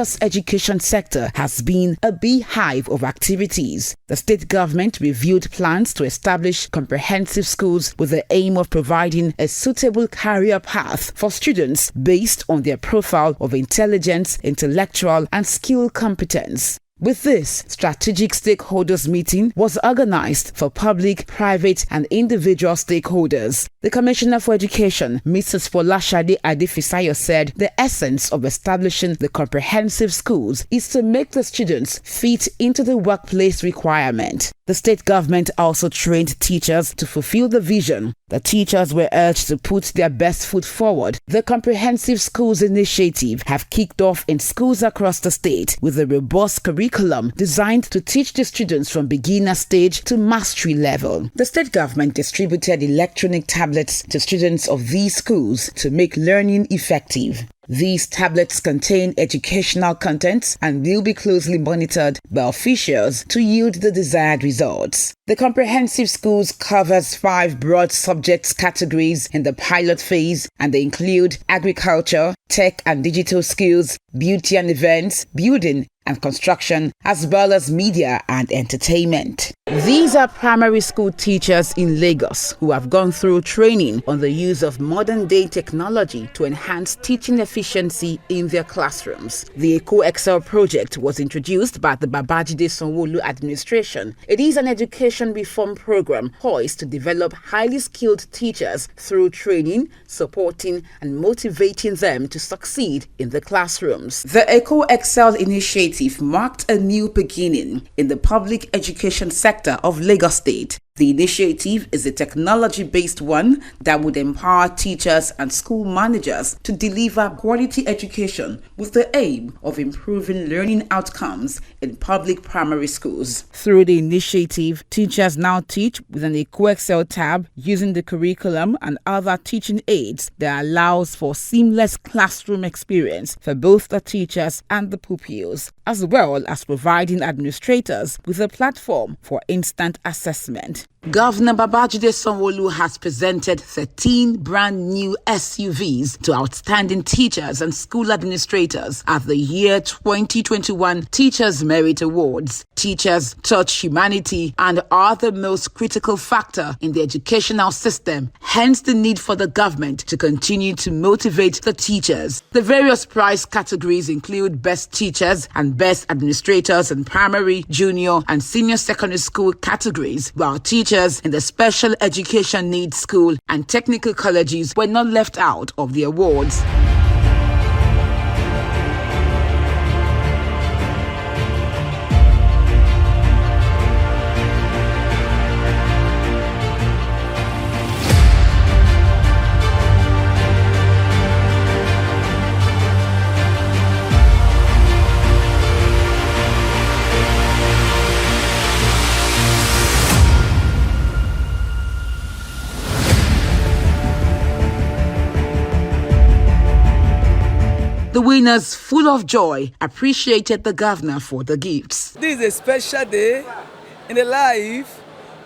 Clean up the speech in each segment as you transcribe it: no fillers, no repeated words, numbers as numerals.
Lagos education sector has been a beehive of activities. The state government reviewed plans to establish comprehensive schools with the aim of providing a suitable career path for students based on their profile of intelligence, intellectual, and skill competence. With this, strategic stakeholders meeting was organized for public, private, and individual stakeholders. The Commissioner for Education, Mrs. Folashade Adefisayo, said the essence of establishing the comprehensive schools is to make the students fit into the workplace requirement. The state government also trained teachers to fulfill the vision. The teachers were urged to put their best foot forward. The Comprehensive Schools Initiative have kicked off in schools across the state with a robust curriculum designed to teach the students from beginner stage to mastery level. The state government distributed electronic tablets to students of these schools to make learning effective. These tablets contain educational contents and will be closely monitored by officials to yield the desired results. The Comprehensive Schools covers 5 broad subject categories in the pilot phase, and they include agriculture, tech and digital skills, beauty and events, building and construction, as well as media and entertainment. These are primary school teachers in Lagos who have gone through training on the use of modern-day technology to enhance teaching efficiency in their classrooms. The Eco-Excel project was introduced by the Babajide Sanwo-Olu administration. It is an education reform program poised to develop highly skilled teachers through training, supporting and motivating them to succeed in the classrooms. The Eco-Excel initiative marked a new beginning in the public education sector of Lagos State. The initiative is a technology-based one that would empower teachers and school managers to deliver quality education with the aim of improving learning outcomes in public primary schools. Through the initiative, teachers now teach with an Eco-Excel tab using the curriculum and other teaching aids that allows for seamless classroom experience for both the teachers and the pupils, as well as providing administrators with a platform for instant assessment. Governor Babajide Sanwo-Olu has presented 13 brand new SUVs to outstanding teachers and school administrators at the year 2021 Teachers Merit Awards. Teachers touch humanity and are the most critical factor in the educational system, hence the need for the government to continue to motivate the teachers. The various prize categories include Best Teachers and Best Administrators in primary, junior, and senior secondary school categories, while teachers in the special education needs school and technical colleges were not left out of the awards. The winners, full of joy, appreciated the governor for the gifts. This is a special day in the life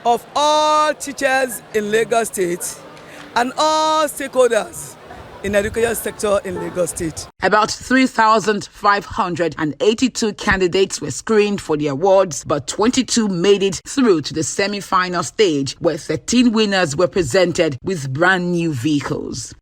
of all teachers in Lagos State and all stakeholders in the education sector in Lagos State. About 3,582 candidates were screened for the awards, but 22 made it through to the semi-final stage, where 13 winners were presented with brand new vehicles.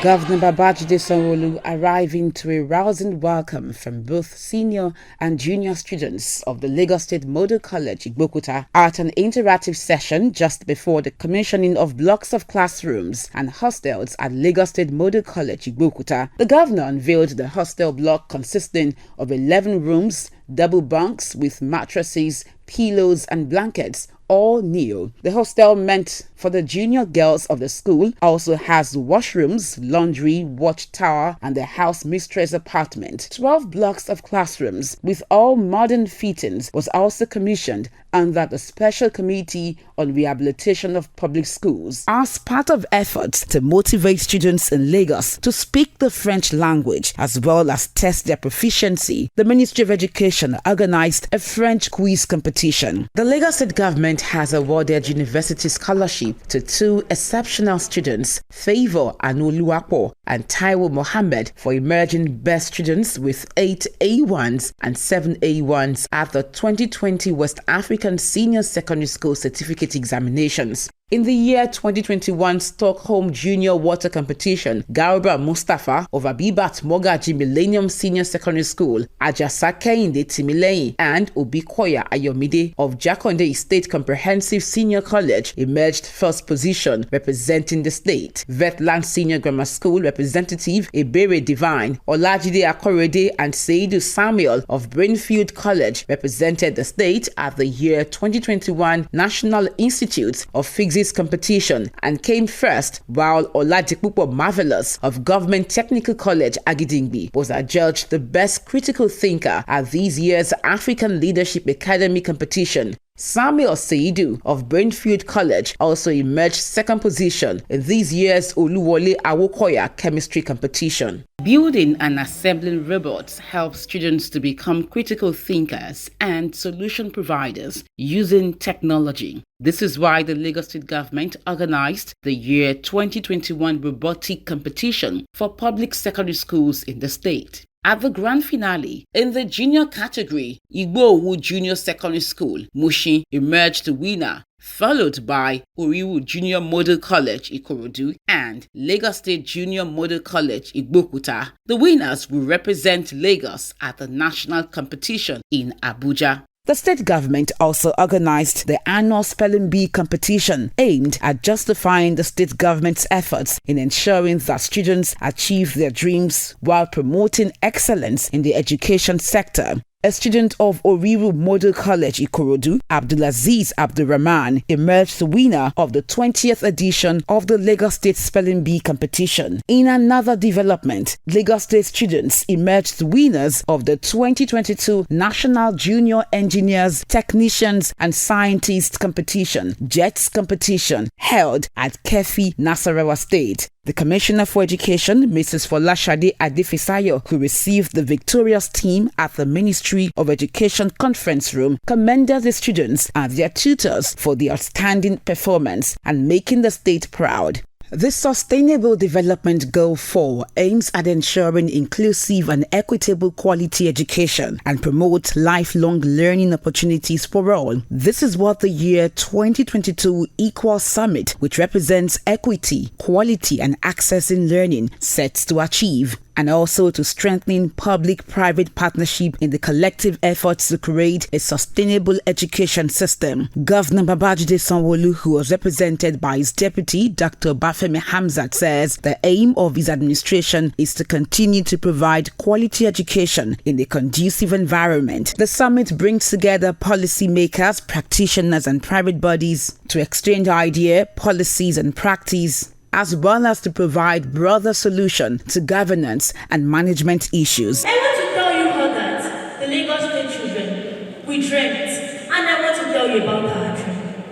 Governor Babajide Sanwo-Olu arriving to a rousing welcome from both senior and junior students of the Lagos State Model College Igbokuta at an interactive session just before the commissioning of blocks of classrooms and hostels at Lagos State Model College Igbokuta. The governor unveiled the hostel block consisting of 11 rooms, double bunks with mattresses, pillows and blankets, all new. The hostel meant for the junior girls of the school also has washrooms, laundry, watchtower, and the house mistress apartment. 12 blocks of classrooms with all modern fittings was also commissioned under the Special Committee on Rehabilitation of Public Schools as part of efforts to motivate students in Lagos to speak the French language as well as test their proficiency. The Ministry of Education organized a French quiz competition. The Lagos State government has awarded university scholarship to 2 exceptional students, Favor Anoluwapo and Taiwo Mohammed, for emerging best students with 8 A1s and 7 A1s at the 2020 West African Senior Secondary School Certificate Examinations. In the year 2021 Stockholm Junior Water Competition, Garba Mustafa of Abibat Mogaji Millennium Senior Secondary School, Ajasake Inde Timileyin, and Obikoya Ayomide of Jakonde State Comprehensive Senior College emerged first position representing the state. Vetland Senior Grammar School representative Ebere Divine, Olajide Akorede and Seidu Samuel of Brainfield College represented the state at the year 2021 National Institute of Physics competition and came first, while Oladipupo Marvelous of Government Technical College Agidingbi was adjudged the best critical thinker at this year's African Leadership Academy competition. Samuel Seidu of Brainfield College also emerged second position in this year's Oluwole Awokoya chemistry competition. Building and assembling robots helps students to become critical thinkers and solution providers using technology. This is why the Lagos State government organized the year 2021 robotic competition for public secondary schools in the state. At the grand finale, in the junior category, Igbowu Junior Secondary School, Mushin, emerged the winner, followed by Oriwu Junior Model College, Ikorodu, and Lagos State Junior Model College, Igbokuta. The winners will represent Lagos at the national competition in Abuja. The state government also organized the annual Spelling Bee competition aimed at justifying the state government's efforts in ensuring that students achieve their dreams while promoting excellence in the education sector. A student of Oriwu Model College Ikorodu, Abdulaziz Abdurrahman, emerged the winner of the 20th edition of the Lagos State Spelling Bee competition. In another development, Lagos State students emerged the winners of the 2022 National Junior Engineers, Technicians and Scientists competition, JETS competition, held at Kefi, Nasarawa State. The Commissioner for Education, Mrs. Folashade Adefisayo, who received the victorious team at the Ministry of Education conference room, commended the students and their tutors for the outstanding performance and making the state proud. The Sustainable Development Goal 4 aims at ensuring inclusive and equitable quality education and promote lifelong learning opportunities for all. This is what the year 2022 Equal Summit, which represents equity, quality and access in learning, sets to achieve, and also to strengthen public-private partnership in the collective efforts to create a sustainable education system. Governor Babajide Sanwo-Olu, who was represented by his deputy, Dr. Bafemi Hamzat, says the aim of his administration is to continue to provide quality education in a conducive environment. The summit brings together policymakers, practitioners, and private bodies to exchange ideas, policies, and practice, as well as to provide broader solution to governance and management issues. I want to tell you how that the Lagos State children, we dreamt, and I want to tell you about our dream.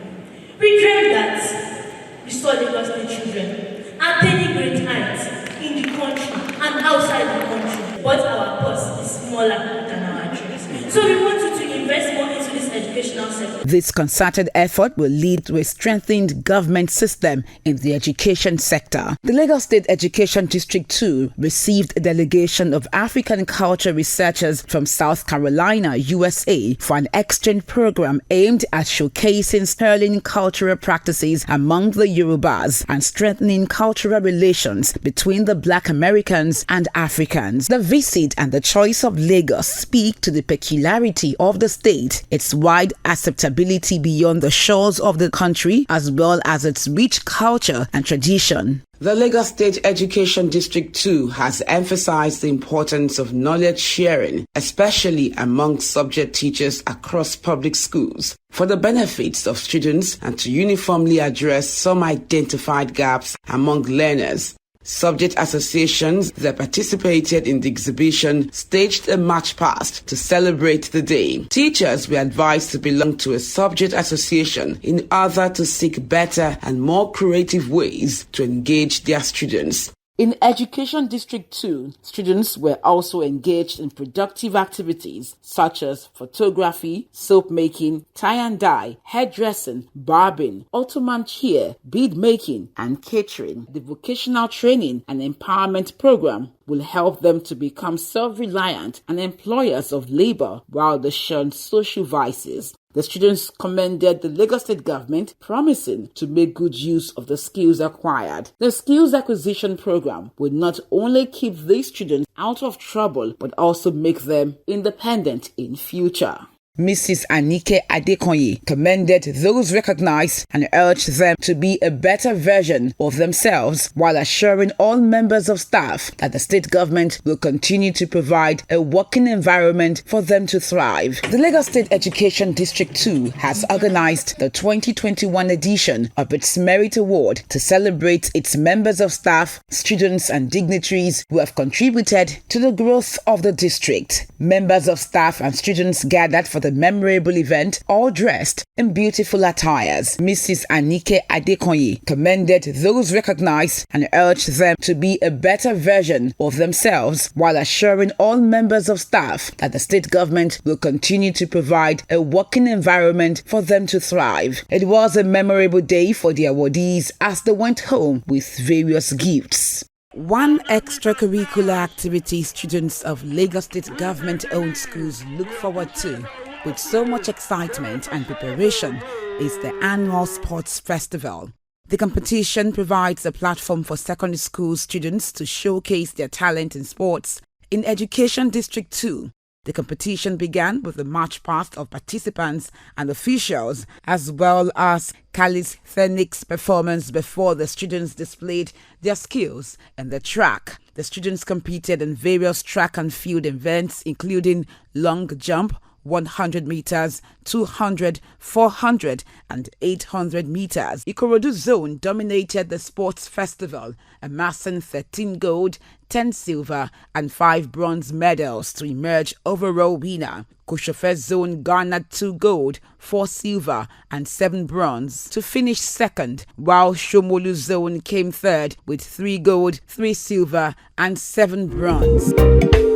We dreamt that we saw Lagos State children attaining great heights in the country and outside the country, but our purse is smaller than our dreams. So we want you to invest more into this educational sector. This concerted effort will lead to a strengthened government system in the education sector. The Lagos State Education District 2 received a delegation of African culture researchers from South Carolina, USA, for an exchange program aimed at showcasing sterling cultural practices among the Yorubas and strengthening cultural relations between the Black Americans and Africans. The visit and the choice of Lagos speak to the peculiarity of the state, its wide acceptability beyond the shores of the country, as well as its rich culture and tradition. The Lagos State Education District 2 has emphasized the importance of knowledge sharing, especially among subject teachers across public schools, for the benefits of students and to uniformly address some identified gaps among learners. Subject associations that participated in the exhibition staged a march past to celebrate the day. Teachers were advised to belong to a subject association in order to seek better and more creative ways to engage their students. In Education District 2, students were also engaged in productive activities such as photography, soap making, tie and dye, hairdressing, barbing, Ottoman chair, bead making, and catering. The vocational training and empowerment program will help them to become self-reliant and employers of labor while they shun social vices. The students commended the Lagos State government, promising to make good use of the skills acquired. The skills acquisition program will not only keep these students out of trouble, but also make them independent in future. Mrs. Anike Adekonye commended those recognized and urged them to be a better version of themselves while assuring all members of staff that the state government will continue to provide a working environment for them to thrive. The Lagos State Education District 2 has organized the 2021 edition of its Merit Award to celebrate its members of staff, students, and dignitaries who have contributed to the growth of the district. Members of staff and students gathered for the memorable event, all dressed in beautiful attires. Mrs. Anike Adekonye commended those recognized and urged them to be a better version of themselves while assuring all members of staff that the state government will continue to provide a working environment for them to thrive. It was a memorable day for the awardees as they went home with various gifts. One extracurricular activity students of Lagos State government-owned schools look forward to with so much excitement and preparation is the annual Sports Festival. The competition provides a platform for secondary school students to showcase their talent in sports. In Education District 2, the competition began with the march past of participants and officials, as well as calisthenics performance before the students displayed their skills in the track. The students competed in various track and field events, including long jump, 100 meters, 200, 400, and 800 meters. Ikorodu zone dominated the sports festival, amassing 13 gold, 10 silver, and 5 bronze medals to emerge overall winner. Koshofe zone garnered 2 gold, 4 silver, and 7 bronze to finish second, while Shomolu zone came third with 3 gold, 3 silver, and 7 bronze.